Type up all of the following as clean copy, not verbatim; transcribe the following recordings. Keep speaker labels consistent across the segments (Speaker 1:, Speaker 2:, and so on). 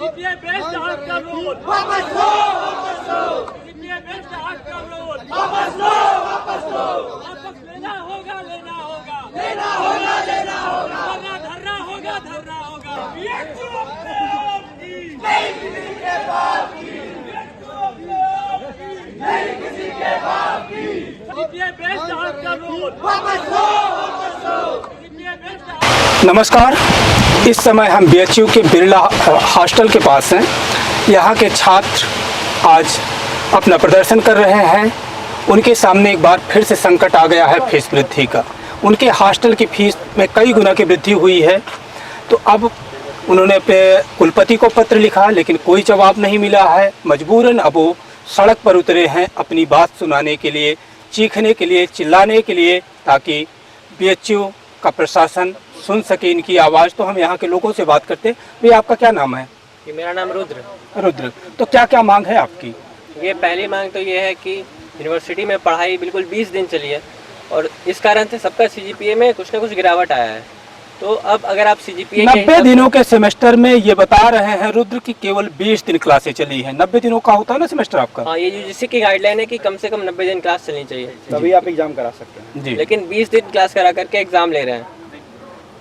Speaker 1: CPI based हक का rule वापस लो, वापस लो। सीपीआई बेस्ड हक का रूल वापस लो, वापस लो। वापस लेना होगा, लेना होगा, लेना होगा, लेना होगा। धरना होगा, धरना होगा। नहीं किसी के बाप की, नहीं किसी के बाप की। सीपीआई बेस्ड हक का रूल वापस लो, वापस लो। CPI based.
Speaker 2: नमस्कार, इस समय हम बीएचयू के बिरला हॉस्टल के पास हैं। यहाँ के छात्र आज अपना प्रदर्शन कर रहे हैं। उनके सामने एक बार फिर से संकट आ गया है फीस वृद्धि का। उनके हॉस्टल की फीस में कई गुना की वृद्धि हुई है। तो अब उन्होंने अपने कुलपति को पत्र लिखा, लेकिन कोई जवाब नहीं मिला है। मजबूरन अब वो सड़क पर उतरे हैं अपनी बात सुनाने के लिए, चीखने के लिए, चिल्लाने के लिए, ताकि बीएचयू का प्रशासन सुन सके इनकी आवाज़। तो हम यहाँ के लोगों से बात करते हैं। भैया, आपका क्या नाम है?
Speaker 3: मेरा नाम रुद्र।
Speaker 2: तो क्या क्या मांग है आपकी?
Speaker 3: ये पहली मांग तो ये है कि यूनिवर्सिटी में पढ़ाई बिल्कुल 20 दिन चली है और इस कारण से सबका सीजीपीए में कुछ ना कुछ गिरावट आया है। तो अब अगर आप सीजीपीए
Speaker 2: 90 दिनों के सेमेस्टर में ये बता रहे हैं रुद्र की केवल 20 दिन क्लासें चली हैं। 90 दिनों का होता है ना सेमेस्टर आपका?
Speaker 3: हाँ, ये यूजीसी की गाइडलाइन है कि कम से कम 90 दिन क्लास चलनी चाहिए,
Speaker 4: तभी आप एग्जाम करा सकते हैं
Speaker 2: जी।
Speaker 3: लेकिन 20 दिन क्लास करा करके एग्जाम ले रहे हैं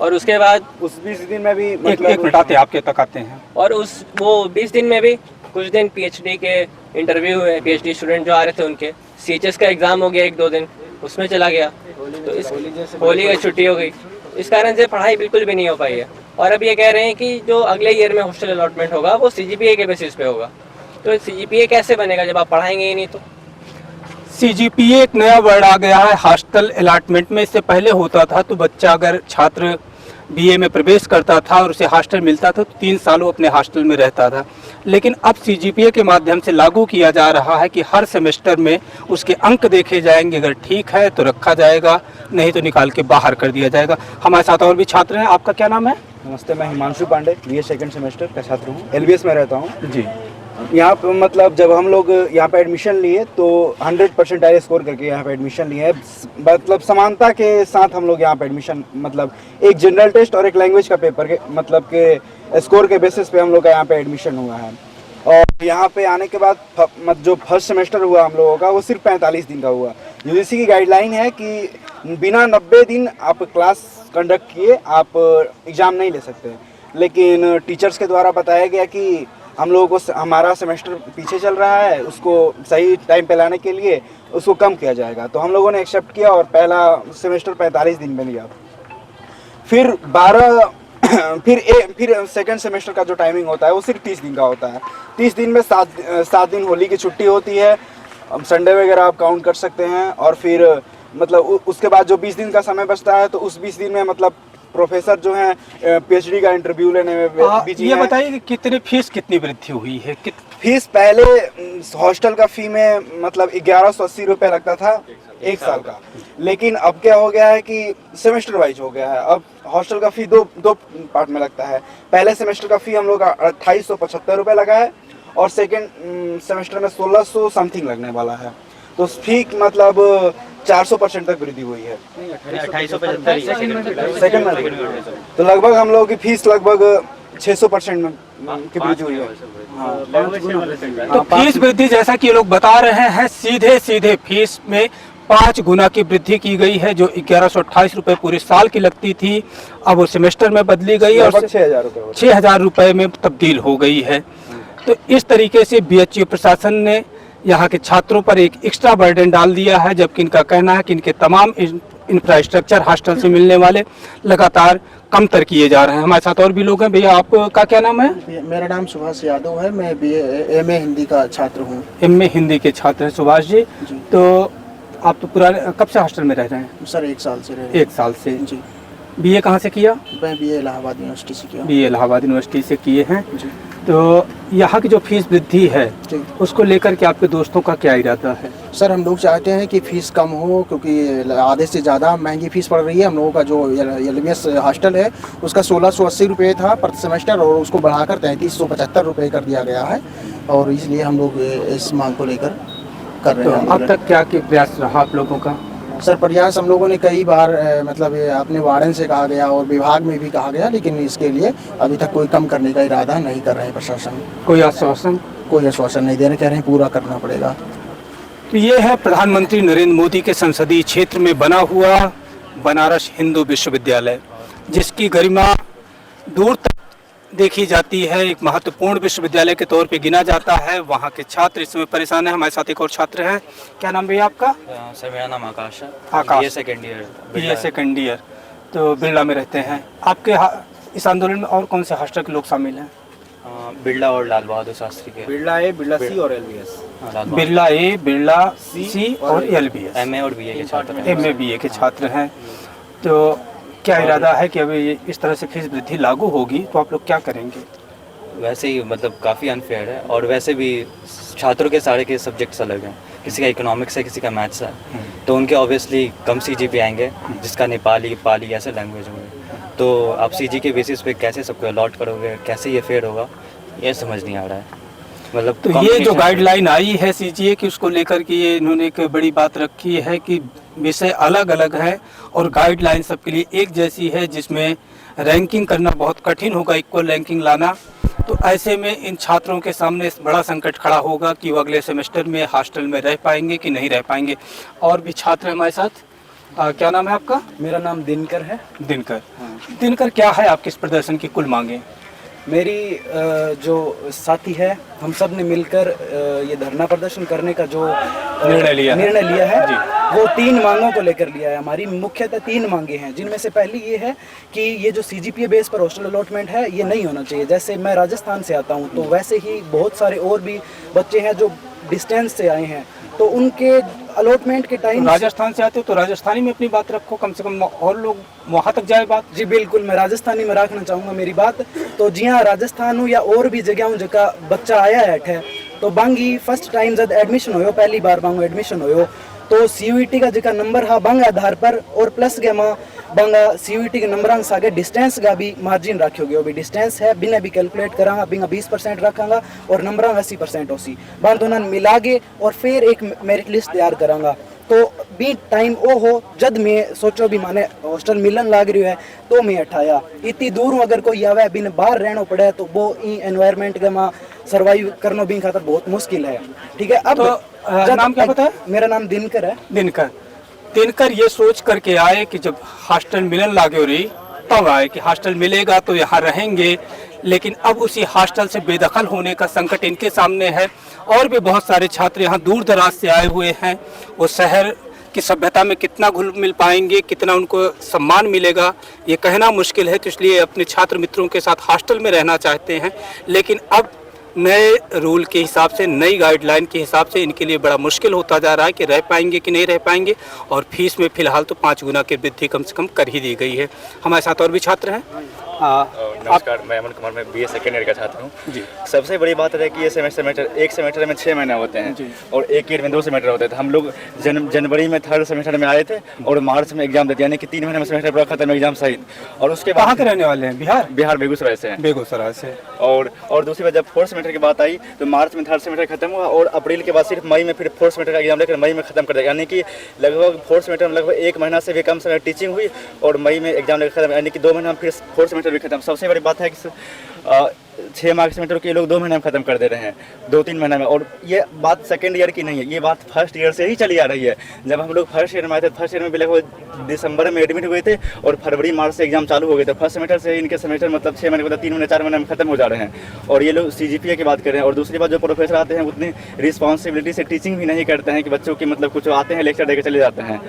Speaker 3: और उसके बाद
Speaker 4: उस 20 दिन में भी
Speaker 2: एक मिनट आते आपके तक आते हैं।
Speaker 3: और वो 20 दिन में भी कुछ दिन पीएचडी के इंटरव्यू हुए, पीएचडी स्टूडेंट जो आ रहे थे उनके सीएचएस का एग्जाम हो गया 1-2 दिन, उसमें चला गया। तो इस होली की छुट्टी हो गई, इस कारण से पढ़ाई बिल्कुल भी नहीं हो पाई है। और अब ये कह रहे हैं कि जो अगले ईयर में हॉस्टल अलॉटमेंट होगा वो सीजीपीए के बेसिस पे होगा। तो सीजीपीए कैसे बनेगा जब आप पढ़ाएंगे ही नहीं? तो
Speaker 2: सीजीपीए एक नया वर्ड आ गया है हॉस्टल अलॉटमेंट में। इससे पहले होता था तो बच्चा अगर छात्र बीए में प्रवेश करता था और उसे हॉस्टल मिलता था तो 3 सालों अपने हॉस्टल में रहता था। लेकिन अब सीजीपीए के माध्यम से लागू किया जा रहा है कि हर सेमेस्टर में उसके अंक देखे जाएंगे। अगर ठीक है तो रखा जाएगा, नहीं तो निकाल के बाहर कर दिया जाएगा। हमारे साथ और भी छात्र हैं। आपका क्या नाम है?
Speaker 4: नमस्ते, मैं Himanshu Pandey, BA second semester का छात्र हूँ। एलबीएस में रहता हूँ
Speaker 2: जी।
Speaker 4: यहाँ पे मतलब जब हम लोग यहाँ पे एडमिशन लिए तो 100% आई स्कोर करके यहाँ पे एडमिशन लिए है। मतलब समानता के साथ हम लोग यहाँ पे एडमिशन, मतलब एक जनरल टेस्ट और एक लैंग्वेज का पेपर के मतलब के स्कोर के बेसिस पे हम लोग का यहाँ पे एडमिशन हुआ है। और यहाँ पे आने के बाद जो फर्स्ट सेमेस्टर हुआ हम लोगों का वो सिर्फ 45 दिन का हुआ। यूजीसी की गाइडलाइन है कि बिना 90 दिन आप क्लास कंडक्ट किए आप एग्ज़ाम नहीं ले सकते। लेकिन टीचर्स के द्वारा बताया गया कि हम लोगों को हमारा सेमेस्टर पीछे चल रहा है, उसको सही टाइम पे लाने के लिए उसको कम किया जाएगा। तो हम लोगों ने एक्सेप्ट किया और पहला सेमेस्टर 45 दिन में लिया। फिर फिर सेकंड सेमेस्टर का जो टाइमिंग होता है वो सिर्फ 30 दिन का होता है। 30 दिन में 7 दिन होली की छुट्टी होती है। संडे वगैरह आप काउंट कर सकते हैं। और फिर मतलब उसके बाद जो 20 दिन का समय बचता है तो उस 20 दिन में मतलब प्रोफेसर जो हैं पीएचडी का इंटरव्यू लेने में बिजी
Speaker 2: ये
Speaker 4: हैं।
Speaker 2: बताइए कि कितनी वृद्धि हुई है?
Speaker 4: फीस पहले हॉस्टल का फी में मतलब 1180 रुपये लगता था 1 साल का, लेकिन अब क्या हो गया है कि सेमेस्टर वाइज हो गया है। अब हॉस्टल का फी दो पार्ट में लगता है। पहले सेमेस्टर का फी हम लोग का 2875 रुपये लगा है और सेकेंड सेमेस्टर में 1600 समथिंग लगने वाला है। तो फी मतलब 400% तक वृद्धि हुई है
Speaker 3: 2875
Speaker 4: सेकंड में। तो लगभग हम लोगों की फीस लगभग 600% की वृद्धि हुई है।
Speaker 2: तो फीस वृद्धि जैसा कि ये लोग बता रहे हैं, सीधे फीस में 5 गुना की वृद्धि की गई है। जो 1128 रुपये पूरे साल की लगती थी अब वो सेमेस्टर में बदली गई और 6,000 रुपये में तब्दील हो गई है। तो इस तरीके से बीएचयू प्रशासन ने यहाँ के छात्रों पर एक एक्स्ट्रा बर्डन डाल दिया है, जबकि इनका कहना है कि इनके तमाम इंफ्रास्ट्रक्चर हॉस्टल से मिलने वाले लगातार कमतर किए जा रहे हैं। हमारे साथ और भी लोग हैं। भैया, आपका क्या नाम है?
Speaker 5: मेरा नाम सुभाष यादव है। मैं एमए हिंदी का छात्र हूँ।
Speaker 2: एमए हिंदी के छात्र हैं सुभाष जी। तो आप तो पुराने कब से हॉस्टल में रह रहे हैं?
Speaker 5: सर 1 साल से रहे।
Speaker 2: 1 साल से
Speaker 5: जी।
Speaker 2: बीए कहाँ से किया?
Speaker 5: मैं बीए इलाहाबाद यूनिवर्सिटी से किया।
Speaker 2: बीए इलाहाबाद यूनिवर्सिटी से किए हैं। तो यहाँ की जो फीस वृद्धि है उसको लेकर के आपके दोस्तों का क्या इरादा है?
Speaker 5: सर हम लोग चाहते हैं कि फ़ीस कम हो, क्योंकि आधे से ज़्यादा महंगी फ़ीस पड़ रही है। हम लोगों का जो एलबीएस हॉस्टल है उसका 1680 रुपये था पर सेमेस्टर और उसको बढ़ाकर 3375 रुपये कर दिया गया है और इसलिए हम लोग इस मांग को लेकर कर रहे हैं।
Speaker 2: अब तक क्या प्रयास रहा आप लोगों का?
Speaker 5: सर प्रयास हम लोगों ने कई बार मतलब अपने वार्डन से कहा गया और विभाग में भी कहा गया, लेकिन इसके लिए अभी तक कोई कम करने का इरादा नहीं कर रहे हैं प्रशासन।
Speaker 2: कोई आश्वासन?
Speaker 5: कोई आश्वासन नहीं दे रहे, कह रहे हैं पूरा करना पड़ेगा।
Speaker 2: तो ये है प्रधानमंत्री नरेंद्र मोदी के संसदीय क्षेत्र में बना हुआ बनारस हिंदू विश्वविद्यालय, जिसकी गरिमा दूर तक देखी जाती है, एक महत्वपूर्ण विश्वविद्यालय के तौर पे गिना जाता है। वहाँ के छात्र इस समय परेशान है। हमारे साथ एक और छात्र है, क्या नाम भैया आपका?
Speaker 6: सर मेरा नाम आकाश है।
Speaker 2: आकाश,
Speaker 6: ये सेकेंड ईयर।
Speaker 2: ये सेकेंड ईयर, तो बिरला में रहते हैं। आपके इस आंदोलन में और कौन से हॉस्टल के लोग शामिल हैं?
Speaker 6: बिरला और लाल बहादुर शास्त्री के।
Speaker 4: बिरला ए, बिरला सी और एलबीएस।
Speaker 2: बिरला ए, बिरला सी और एलबीएस,
Speaker 6: एमए और बीए के छात्र हैं।
Speaker 2: एमए बीए के छात्र हैं। तो क्या इरादा है कि अभी इस तरह से फीस वृद्धि लागू होगी तो आप लोग क्या करेंगे?
Speaker 6: वैसे ही मतलब काफ़ी अनफेयर है, और वैसे भी छात्रों के सारे के सब्जेक्ट्स अलग हैं। किसी का इकोनॉमिक्स है, किसी का मैथ्स है, तो उनके ऑब्वियसली कम सीजीपीए आएंगे, जिसका नेपाली पाली ऐसे लैंग्वेज होंगे। तो आप सीजी के बेसिस पे कैसे सबको अलॉट करोगे, कैसे ये फेयर होगा, ये समझ नहीं आ रहा है। मतलब
Speaker 2: तो ये जो गाइडलाइन आई है सीजीए की, उसको लेकर के ये इन्होंने एक बड़ी बात रखी है कि विषय अलग अलग है और गाइडलाइन सबके लिए एक जैसी है, जिसमें रैंकिंग करना बहुत कठिन होगा, इक्वल रैंकिंग लाना। तो ऐसे में इन छात्रों के सामने बड़ा संकट खड़ा होगा कि वो अगले सेमेस्टर में हॉस्टल में रह पाएंगे कि नहीं रह पाएंगे। और भी छात्र हमारे साथ। क्या नाम है आपका?
Speaker 4: मेरा नाम दिनकर है।
Speaker 2: दिनकर, दिनकर क्या है आपके इस प्रदर्शन की कुल मांगे?
Speaker 7: मेरी जो साथी है, हम सब ने मिलकर ये धरना प्रदर्शन करने का जो
Speaker 2: निर्णय लिया है
Speaker 7: जी, वो 3 मांगों को लेकर लिया है। हमारी मुख्यतः 3 मांगे हैं, जिनमें से पहली ये है कि ये जो सीजीपीए बेस पर हॉस्टल अलॉटमेंट है, ये नहीं होना चाहिए। जैसे मैं राजस्थान से आता हूँ, तो वैसे ही बहुत सारे और भी बच्चे हैं जो डिस्टेंस से आए हैं, तो उनके अलॉटमेंट के टाइम।
Speaker 2: राजस्थान से आते हो तो राजस्थानी में अपनी बात रखो, कम से कम और लोग वहाँ तक जाए बात।
Speaker 7: जी बिल्कुल, मैं राजस्थानी में रखना चाहूँगा मेरी बात। तो जी हाँ, राजस्थान हो या और भी जगह हूँ जगह बच्चा आया है, तो बांगी फर्स्ट टाइम जब एडमिशन हो, पहली बार बांगो एडमिशन हो, तो सीयूईटी का जगह नंबर हा बांगा आधार पर और प्लस के माँ बांगा सीयूईटी के नंबर सागे डिस्टेंस का भी मार्जिन रखो गयो। भी डिस्टेंस है बिना भी कैलकुलेट करांगा, बिना 20% रखांगा और नंबर 80% होसी बांध दोनों मिला के और फिर एक मेरिट लिस्ट तैयार करांगा। तो भी टाइम ओ हो जब मैं सोचो भी माने हॉस्टल मिलन लाग रही है, तो मैं अठाया इतनी दूर अगर कोई आवे बिन बाहर रहना पड़े, तो वो ई एनवायरनमेंट के माँ सर्वाइव करना भी खातर बहुत मुश्किल है। ठीक है, अब
Speaker 2: तो नाम क्या पता है?
Speaker 7: मेरा नाम दिनकर है।
Speaker 2: दिनकर ये सोच करके आए कि जब हॉस्टल मिलन लागे हो रही, तब आए कि हॉस्टल मिलेगा तो यहाँ रहेंगे, लेकिन अब उसी हॉस्टल से बेदखल होने का संकट इनके सामने है। और भी बहुत सारे छात्र यहाँ दूर दराज से आए हुए हैं, वो शहर की सभ्यता में कितना घुल मिल पाएंगे, कितना उनको सम्मान मिलेगा, ये कहना मुश्किल है। तो इसलिए अपने छात्र मित्रों के साथ हॉस्टल में रहना चाहते हैं, लेकिन अब नए रूल के हिसाब से, नई गाइडलाइन के हिसाब से इनके लिए बड़ा मुश्किल होता जा रहा है कि रह पाएंगे कि नहीं रह पाएंगे। और फीस में फिलहाल तो 5 गुना की वृद्धि कम से कम कर ही दी गई है। हमारे साथ और भी छात्र हैं।
Speaker 8: नमस्कार, मैं अमन कुमार, मैं बीए सेकेंड ईयर का छात्र हूँ जी। सबसे बड़ी बात है कि ये सेमेस्टर एक सेमेस्टर में 6 महीने होते हैं और एक ईयर में 2 सेमेस्टर होते थे। हम लोग जनवरी में 3rd सेमेस्टर में आए थे और मार्च में एग्जाम देते, यानी कि 3 महीने में सेमेस्टर पूरा खत्म, एग्जाम सहित। और उसके बाद
Speaker 2: कहाँ के रहने वाले हैं? बिहार
Speaker 8: बेगूसराय से हैं।
Speaker 2: बेगूसराय से।
Speaker 8: और दूसरी बात, जब 4th सेमेस्टर की बात आई तो मार्च में 3rd सेमेस्टर खत्म हुआ और अप्रैल के बाद सिर्फ मई में फिर 4th सेमेस्टर का एग्जाम लेकर मई में खत्म कर दिया। यानी कि लगभग 4th सेमेस्टर में लगभग 1 महीना से भी कम समय टीचिंग हुई और मई में एग्जाम लेकर खत्म, यानी कि 2 महीना में फिर 4th सेमेस्टर भी खत्म। सबसे बड़ी बात है कि 6 मार्क्स सेमेस्टर के लोग 2 महीने में खत्म कर दे रहे हैं, 2-3 महीने में। और ये बात सेकंड ईयर की नहीं है, ये बात फर्स्ट ईयर से ही चली आ रही है। जब हम लोग फर्स्ट ईयर में आए थे, फर्स्ट ईयर में भी लगभग दिसंबर में एडमिट हुए थे और फरवरी मार्च से एग्जाम चालू हो गए थे। फर्स्ट सेमेस्टर से इनके सेमेस्टर मतलब 6 महीने, मतलब 3 महीने 4 महीने में खत्म हो जा रहे हैं और ये लोग सीजीपीए की बात कर रहे हैं। और दूसरी बात, जो प्रोफेसर आते हैं उतनी रिस्पॉन्सिबिलिटी से टीचिंग भी नहीं करते हैं कि बच्चों की मतलब कुछ आते हैं लेक्चर देकर चले जाते हैं।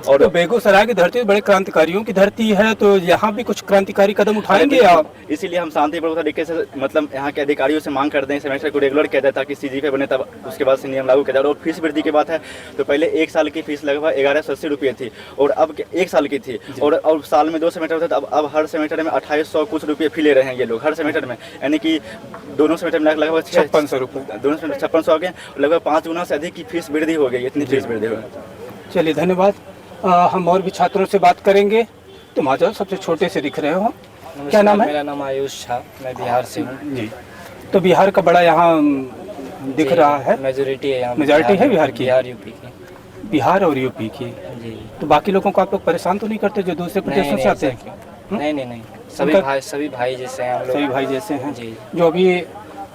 Speaker 8: और
Speaker 2: तो बेगूसराय की धरती बड़े क्रांतिकारियों की धरती है, तो यहाँ भी कुछ क्रांतिकारी कदम उठाएंगे आप?
Speaker 8: इसीलिए हम शांतिपूर्वक तरीके से मतलब यहाँ के अधिकारियों से मांग करते हैं सेमेस्टर को रेगुलर किया जाए ताकि सीजीपीए बने, तब उसके बाद से नियम लागू किया जाए। और फीस वृद्धि की बात है तो पहले 1 साल की फीस लगभग 1180 रुपये थी और अब 1 साल की थी, और साल में 2 सेमेस्टर होते थे। अब हर सेमेस्टर में 2800 कुछ रुपये फी ले रहे हैं ये लोग हर सेमेस्टर में, यानी कि दोनों सेमेस्टर में लगभग
Speaker 2: 5600 रुपये,
Speaker 8: दोनों सेमेस्टर 5600 आ गए, लगभग 5 गुना से अधिक की फीस वृद्धि हो गई, इतनी फीस वृद्धि हो गई।
Speaker 2: चलिए धन्यवाद। हम और भी छात्रों से बात करेंगे। तुम आ जाओ, सबसे छोटे से दिख रहे हो। क्या नाम है?
Speaker 9: मेरा नाम आयुष झा, मैं बिहार से हूँ
Speaker 2: जी। तो बिहार का बड़ा यहाँ दिख रहा है,
Speaker 9: मेजोरिटी है यहाँ,
Speaker 2: मेजॉरिटी है बिहार की,
Speaker 9: बिहार यूपी की।
Speaker 2: बिहार और यूपी की।
Speaker 9: जी।
Speaker 2: तो बाकी लोगों को आप लोग परेशान तो नहीं करते जो दूसरे प्रदेशों से आते हैं?
Speaker 9: नहीं,
Speaker 2: उनका-
Speaker 9: सभी भाई जैसे हैं हम लोग।
Speaker 2: सभी भाई जैसे हैं
Speaker 9: जी।
Speaker 2: जो अभी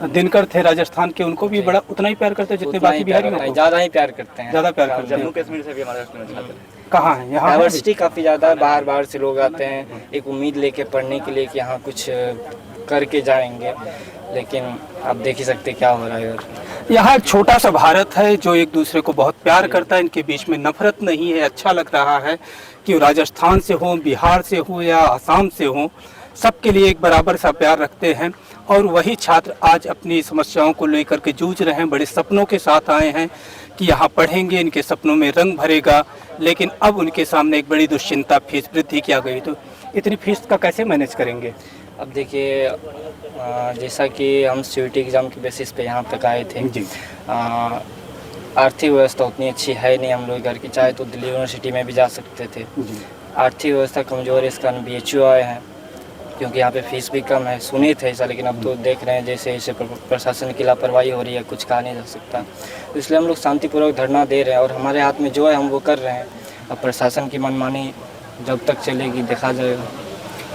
Speaker 2: दिनकर थे राजस्थान के, उनको भी बड़ा उतना ही प्यार करते हैं जितने
Speaker 9: उतना
Speaker 2: बाकी
Speaker 9: ही प्यार
Speaker 2: बिहारियों
Speaker 9: करते हैं,
Speaker 2: को?
Speaker 9: ज़्यादा ही प्यार करते हैं।
Speaker 2: ज़्यादा प्यार करते
Speaker 8: जम्मू
Speaker 2: हैं।
Speaker 8: कश्मीर से भी हमारे हॉस्टल में छात्र हैं।
Speaker 2: कहाँ है? यहाँ है?
Speaker 9: डाइवर्सिटी काफ़ी ज़्यादा है, बाहर से लोग आते हैं एक उम्मीद लेके पढ़ने के लिए कि यहाँ कुछ करके जाएंगे, लेकिन आप देख ही सकते क्या हो रहा है इधर।
Speaker 2: यहाँ एक छोटा सा भारत है जो एक दूसरे को बहुत प्यार करता है, इनके बीच में नफरत नहीं है। अच्छा लग रहा है कि राजस्थान से हो, बिहार से हो या आसाम से हो, सबके लिए एक बराबर सा प्यार रखते हैं। और वही छात्र आज अपनी समस्याओं को लेकर के जूझ रहे हैं, बड़े सपनों के साथ आए हैं कि यहाँ पढ़ेंगे, इनके सपनों में रंग भरेगा। लेकिन अब उनके सामने एक बड़ी दुश्चिंता, फीस वृद्धि की आ गई। तो इतनी फीस का कैसे मैनेज करेंगे?
Speaker 9: अब देखिए, जैसा कि हम सीयूईटी एग्ज़ाम के बेसिस पे यहाँ तक आए थे
Speaker 2: जी।
Speaker 9: आर्थिक व्यवस्था उतनी अच्छी है नहीं हम लोग घर की, चाहे तो दिल्ली यूनिवर्सिटी में भी जा सकते थे।
Speaker 2: जी।
Speaker 9: आर्थिक व्यवस्था कमज़ोर है, इस कारण BHU आए हैं क्योंकि यहाँ पे फीस भी कम है। सुने थे ऐसा, लेकिन अब तो देख रहे हैं जैसे जैसे प्रशासन की लापरवाही हो रही है, कुछ कहा नहीं जा सकता। तो इसलिए हम लोग शांतिपूर्वक धरना दे रहे हैं और हमारे हाथ में जो है हम वो कर रहे हैं। अब प्रशासन की मनमानी जब तक चलेगी देखा जाएगा।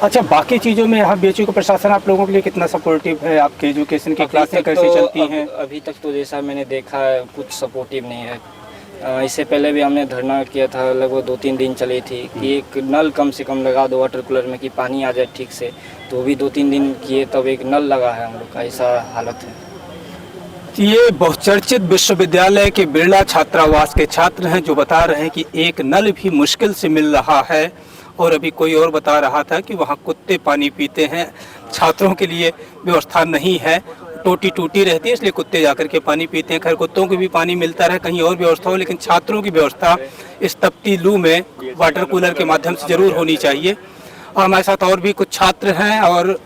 Speaker 2: अच्छा, बाकी चीज़ों में यहाँ BHU का प्रशासन आप लोगों के लिए कितना सपोर्टिव है? आपके एजुकेशन की क्लासें कैसे चलती हैं?
Speaker 9: अभी तक तो जैसा मैंने देखा है कुछ सपोर्टिव नहीं है। इससे पहले भी हमने धरना किया था, लगभग 2-3 दिन चली थी कि एक नल कम से कम लगा दो वाटर कूलर में कि पानी आ जाए ठीक से। तो भी 2-3 दिन किए तब एक नल लगा है हम लोग का, ऐसा हालत है।
Speaker 2: ये बहुचर्चित विश्वविद्यालय के बिरला छात्रावास के छात्र हैं जो बता रहे हैं कि एक नल भी मुश्किल से मिल रहा है। और अभी कोई और बता रहा था कि वहाँ कुत्ते पानी पीते हैं, छात्रों के लिए व्यवस्था नहीं है, टोटी टूटी रहती है इसलिए कुत्ते जाकर के पानी पीते हैं। खैर कुत्तों को भी पानी मिलता रहे, कहीं और व्यवस्था हो, लेकिन छात्रों की व्यवस्था इस तपती लू में वाटर कूलर के माध्यम से ज़रूर होनी चाहिए। हमारे साथ और भी कुछ छात्र हैं और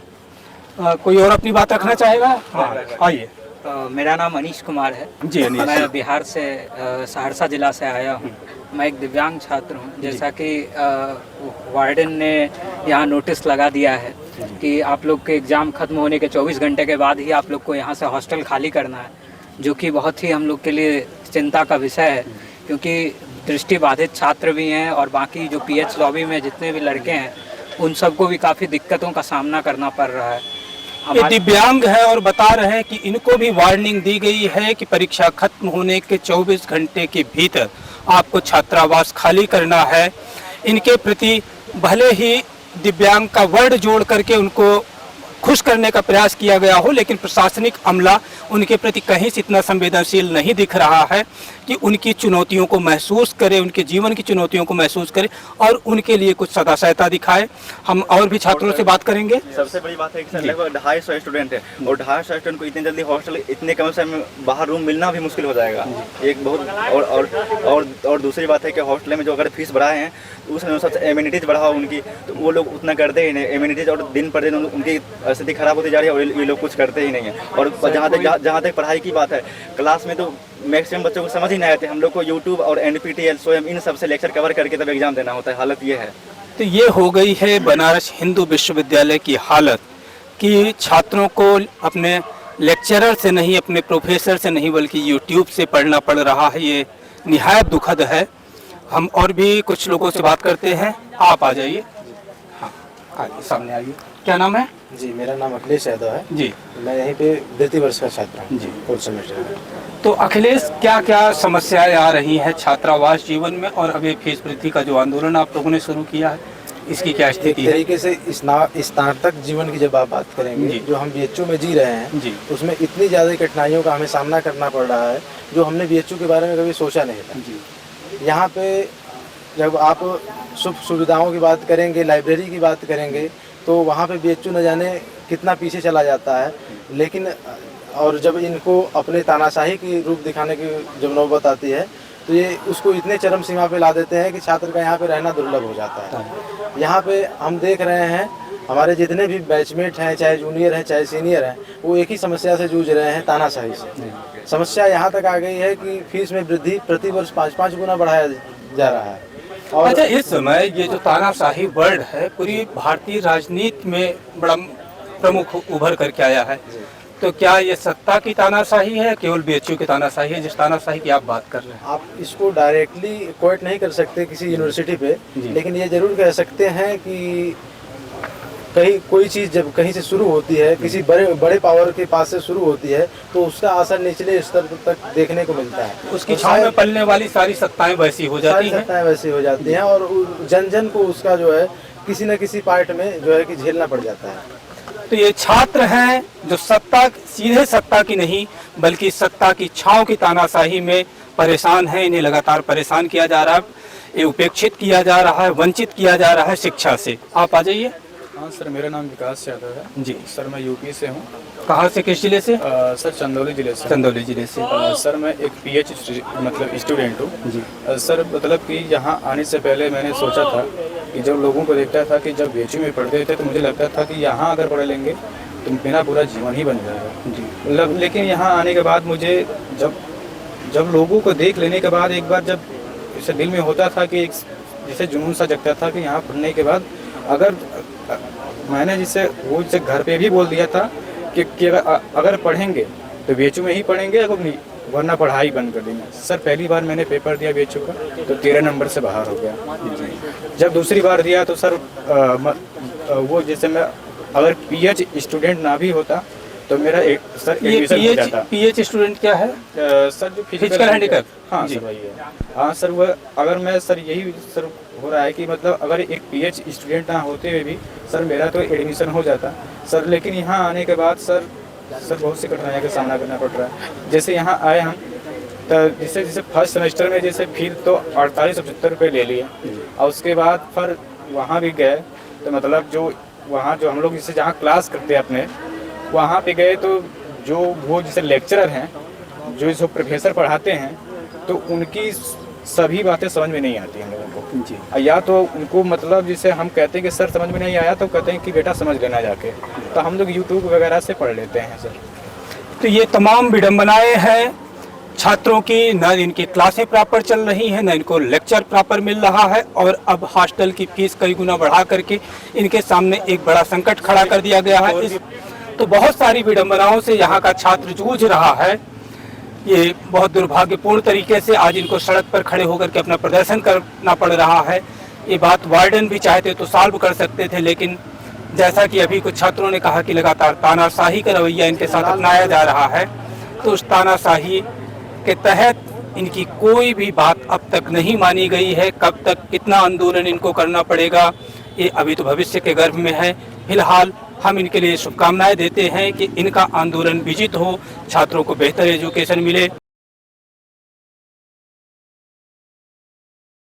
Speaker 2: कोई और अपनी बात रखना चाहेगा? हाँ, आइए।
Speaker 10: मेरा नाम अनीश कुमार है
Speaker 2: जी अनीश।
Speaker 10: मैं बिहार से सहरसा जिला से आया हूँ। मैं एक दिव्यांग छात्र हूँ। जैसा कि वार्डन ने यहाँ नोटिस लगा दिया है कि आप लोग के एग्ज़ाम ख़त्म होने के 24 घंटे के बाद ही आप लोग को यहाँ से हॉस्टल खाली करना है, जो कि बहुत ही हम लोग के लिए चिंता का विषय है, क्योंकि दृष्टिबाधित छात्र भी हैं और बाकी जो PH लॉबी में जितने भी लड़के हैं उन सबको भी काफ़ी दिक्कतों का सामना करना पड़ रहा है।
Speaker 2: ये दिव्यांग है और बता रहे हैं कि इनको भी वार्निंग दी गई है कि परीक्षा खत्म होने के 24 घंटे के भीतर आपको छात्रावास खाली करना है। इनके प्रति भले ही दिव्यांग का वर्ड जोड़ करके उनको खुश करने का प्रयास किया गया हो, लेकिन प्रशासनिक अमला उनके प्रति कहीं से इतना संवेदनशील नहीं दिख रहा है कि उनकी चुनौतियों को महसूस करे, उनके जीवन की चुनौतियों को महसूस करे और उनके लिए कुछ सदा सहायता दिखाए। हम और भी छात्रों से बात करेंगे।
Speaker 8: सबसे बड़ी बात है कि सर लगभग 250 स्टूडेंट है और 250 स्टूडेंट को इतनी जल्दी हॉस्टल, इतने कम समय में बाहर रूम मिलना भी मुश्किल हो जाएगा। एक बहुत और दूसरी बात है कि हॉस्टल में जो अगर फीस बढ़ाए हैं तो उसमें सबसे एमिनिटीज़ बढ़ाओ उनकी, तो वो लोग उतना करते ही नहीं। एमिनिटीज़ और दिन पर दिन उनकी स्थिति खराब होती जा रही है और ये लोग कुछ करते ही नहीं है। और जहाँ तक पढ़ाई की बात है, क्लास में तो मैक्सिमम बच्चों को समझ ही नहीं आते। हम लोग को यूट्यूब और NPTEL स्वयं इन सबसे लेक्चर कवर करके तब एग्जाम देना होता है। हालत ये है।
Speaker 2: तो ये हो गई है बनारस हिंदू विश्वविद्यालय की हालत कि छात्रों को अपने लेक्चरर से नहीं, अपने प्रोफेसर से नहीं, बल्कि यूट्यूब से पढ़ना पड़ रहा है। ये निहायत दुखद है। हम और भी कुछ लोगों से बात करते हैं। आप आ जाइए। हाँ, आइए, सामने आइए। क्या नाम है?
Speaker 5: जी, मेरा नाम अखिलेश यादव है
Speaker 2: जी।
Speaker 5: मैं यहीं पे द्वितीय वर्ष का छात्र हूँ
Speaker 2: जी।
Speaker 5: 4th सेमेस्टर में।
Speaker 2: तो अखिलेश, क्या क्या समस्याएं आ रही हैं छात्रावास जीवन में, और अभी फीस वृद्धि का जो आंदोलन आप लोगों ने शुरू किया है, इसकी क्या
Speaker 5: एक
Speaker 2: स्थिति है?
Speaker 5: तरीके से स्नातक जीवन की जब आप बात करेंगे, जो हम BHU में जी रहे हैं
Speaker 2: जी।
Speaker 5: उसमें इतनी ज़्यादा कठिनाइयों का हमें सामना करना पड़ रहा है जो हमने BHU के बारे में कभी सोचा नहीं था।
Speaker 2: जी।
Speaker 5: यहाँ पे जब आप सुख सुविधाओं की बात करेंगे, लाइब्रेरी की बात करेंगे, तो वहाँ पे BHU न जाने कितना पीछे चला जाता है। लेकिन और जब इनको अपने तानाशाही की रूप दिखाने की जब नौबत आती है तो ये उसको इतने चरम सीमा पे ला देते हैं कि छात्र का यहाँ पे रहना दुर्लभ हो जाता है। यहाँ पे हम देख रहे हैं हमारे जितने भी बैचमेट हैं, चाहे जूनियर हैं चाहे सीनियर हैं, वो एक ही समस्या से जूझ रहे हैं, तानाशाही से। समस्या यहाँ तक आ गई है कि फीस में वृद्धि प्रति वर्ष 5-5 गुना बढ़ाया जा रहा है। और
Speaker 2: अच्छा, इस समय ये जो तानाशाही वर्ड है पूरी भारतीय राजनीति में बड़ा प्रमुख उभर करके आया है। तो क्या ये सत्ता की तानाशाही है, केवल बीएचयू की तानाशाही है, जिस तानाशाही की आप बात कर रहे हैं?
Speaker 11: आप इसको डायरेक्टली क्वेट नहीं कर सकते किसी यूनिवर्सिटी पे, लेकिन ये जरूर कह सकते हैं कि कहीं कोई चीज़ जब कहीं से शुरू होती है, किसी बड़े पावर के पास से शुरू होती है, तो उसका असर निचले स्तर तक देखने को मिलता है।
Speaker 2: उसकी छाव में पलने वाली सारी सत्ताएं वैसी हो जाती हैं।
Speaker 11: सत्ताएं वैसी हो जाती हैं और जन जन को उसका जो है किसी न किसी पार्ट में जो है कि झेलना पड़ जाता है।
Speaker 2: तो ये छात्र हैं जो सत्ता, सीधे सत्ता की नहीं बल्कि सत्ता की छाव की तानाशाही में परेशान हैं। इन्हें लगातार परेशान किया जा रहा है, ये उपेक्षित किया जा रहा है, वंचित किया जा रहा है शिक्षा से। आप आ जाइए।
Speaker 12: हाँ सर, मेरा नाम विकास यादव है
Speaker 2: जी
Speaker 12: सर, मैं यूपी से हूँ।
Speaker 2: कहाँ से, किस जिले से?
Speaker 12: सर चंदौली जिले से।
Speaker 2: चंदौली जिले से।
Speaker 12: सर मैं एक पीएच मतलब स्टूडेंट हूँ जी। सर मतलब कि यहाँ आने से पहले मैंने सोचा था कि जब लोगों को देखता था कि जब बीएचयू में पढ़ते थे तो मुझे लगता था कि यहाँ अगर पढ़ लेंगे तो मेरा पूरा जीवन ही बन जाएगा जी। मतलब लेकिन यहाँ आने के बाद मुझे जब लोगों को देख लेने के बाद एक बार जब इसे दिल में होता था कि एक जैसे जुनून सा जगता था कि यहाँ पढ़ने के बाद अगर मैंने जिसे घर पे भी बोल दिया था कि अगर पढ़ेंगे तो बीएचयू में ही पढ़ेंगे, अगर नहीं वरना पढ़ाई बंद कर देंगे। सर पहली बार मैंने पेपर दिया बीएचयू का तो 13 नंबर से बाहर हो गया। जब दूसरी बार दिया तो सर वो जैसे मैं अगर पीएच स्टूडेंट ना भी होता तो मेरा सर एडमिशन हो जाता।
Speaker 2: पीएच स्टूडेंट क्या है?
Speaker 12: सर जो
Speaker 2: फिजिकल हैंडीकैप।
Speaker 12: हाँ सर वही है। हाँ सर, वह अगर मैं सर यही सर हो रहा है कि मतलब अगर एक पीएच स्टूडेंट ना होते हुए भी सर मेरा तो एडमिशन हो जाता सर। लेकिन यहाँ आने के बाद सर बहुत सी कठिनाइयों का सामना करना पड़ रहा है। जैसे यहाँ आए हम तो जैसे फर्स्ट सेमेस्टर में जैसे फीस तो 4870 रुपये ले लिए और उसके बाद फिर वहाँ भी गए तो मतलब जो वहाँ जो हम लोग जैसे जहाँ क्लास करते हैं अपने वहाँ पे गए तो जो वो जैसे लेक्चरर हैं जो प्रोफेसर पढ़ाते हैं तो उनकी सभी बातें समझ में नहीं आती हम लोगों को जी। या तो उनको मतलब जैसे हम कहते हैं कि सर समझ में नहीं आया तो कहते हैं कि बेटा समझ लेना जाके, तो हम लोग यूट्यूब वगैरह से पढ़ लेते हैं सर।
Speaker 2: तो ये तमाम विडम्बनाएं हैं छात्रों की, न इनकी क्लासें प्रॉपर चल रही हैं, न इनको लेक्चर प्रॉपर मिल रहा है और अब हॉस्टल की फीस कई गुना बढ़ा करके इनके सामने एक बड़ा संकट खड़ा कर दिया गया है। तो बहुत सारी विडम्बनाओं से यहाँ का छात्र जूझ रहा है। ये बहुत दुर्भाग्यपूर्ण तरीके से आज इनको सड़क पर खड़े होकर के अपना प्रदर्शन करना पड़ रहा है। ये बात वार्डन भी चाहते तो सॉल्व कर सकते थे, लेकिन जैसा कि अभी कुछ छात्रों ने कहा कि लगातार तानाशाही का रवैया इनके साथ अपनाया जा रहा है, तो उस तानाशाही के तहत इनकी कोई भी बात अब तक नहीं मानी गई है। कब तक कितना आंदोलन इनको करना पड़ेगा ये अभी तो भविष्य के गर्भ में है। फिलहाल हम इनके लिए शुभकामनाएं देते हैं कि इनका आंदोलन विजित हो, छात्रों को बेहतर एजुकेशन मिले।